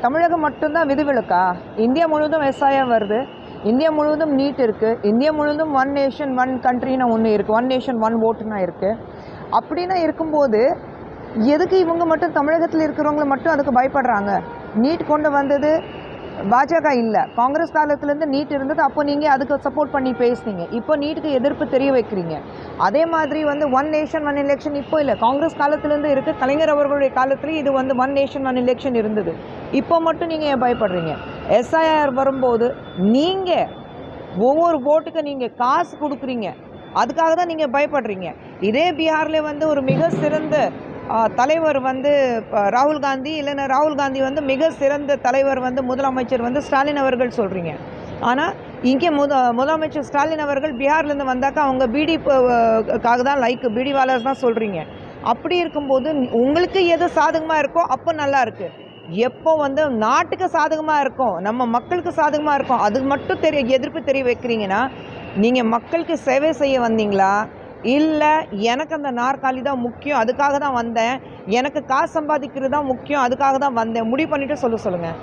தமிழகம் மட்டும்தான் விதிவிலக்கா? இந்தியா முழுவதும் விவசாயம் வருது. இந்தியா முழுவதும் நீட் இருக்குது. இந்தியா முழுவதும் ஒன் நேஷன் ஒன் கண்ட்ரின்னு ஒன்று இருக்குது. ஒன் நேஷன் ஒன் ஓட்டுன்னா இருக்குது. அப்படின்னா இருக்கும்போது எதுக்கு இவங்க மட்டும் தமிழகத்தில் இருக்கிறவங்க மட்டும் அதுக்கு பயப்படுறாங்க? நீட் கொண்டு வந்தது பாஜக இல்லை, காங்கிரஸ் காலத்துலேருந்து நீட் இருந்தது. அப்போ நீங்கள் அதுக்கு சப்போர்ட் பண்ணி பேசுனீங்க. இப்போ நீட்டுக்கு எதிர்ப்பு தெரிய வைக்கிறீங்க. அதே மாதிரி ஒன் நேஷன் ஒன் எலெக்ஷன் இப்போ இல்லை, காங்கிரஸ் காலத்துலேருந்து இருக்குது. கலைஞர் அவர்களுடைய காலத்துலேயும் இது ஒன் நேஷன் ஒன் எலெக்ஷன் இருந்தது. இப்போ மட்டும் நீங்கள் ஏன் பயப்படுறீங்க? எஸ்ஐஆர் வரும்போது நீங்கள் ஒவ்வொரு ஓட்டுக்கு நீங்கள் காசு கொடுக்குறீங்க, அதுக்காக தான் நீங்கள் பயப்படுறீங்க. இதே பீகாரில் ஒரு மிக சிறந்த தலைவர் ராகுல் காந்தி, இல்லைன்னா ராகுல் காந்தி மிக சிறந்த தலைவர் முதலமைச்சர் ஸ்டாலின் அவர்கள் சொல்கிறீங்க. ஆனால் இங்கே முதலமைச்சர் ஸ்டாலின் அவர்கள் பீகார்லேருந்து வந்தாக்கா அவங்க பிடிக்காக தான் பிடி வாலர்ஸ் தான் சொல்கிறீங்க. அப்படி இருக்கும்போது உங்களுக்கு எது சாதகமாக இருக்கோ அப்போ நல்லா இருக்குது. எப்போ நாட்டுக்கு சாதகமாக இருக்கும், நம்ம மக்களுக்கு சாதகமாக இருக்கும், அது மட்டும் எதிர்ப்பு தெரிய வைக்கிறீங்கன்னா நீங்கள் மக்களுக்கு சேவை செய்ய வந்தீங்களா, இல்லை எனக்கு அந்த நாற்காலி தான் முக்கியம் அதுக்காக தான் வந்தேன், எனக்கு காசு சம்பாதிக்கிறது தான் முக்கியம் அதுக்காக தான் வந்தேன், முடிவு பண்ணிவிட்டு சொல்லுங்கள்.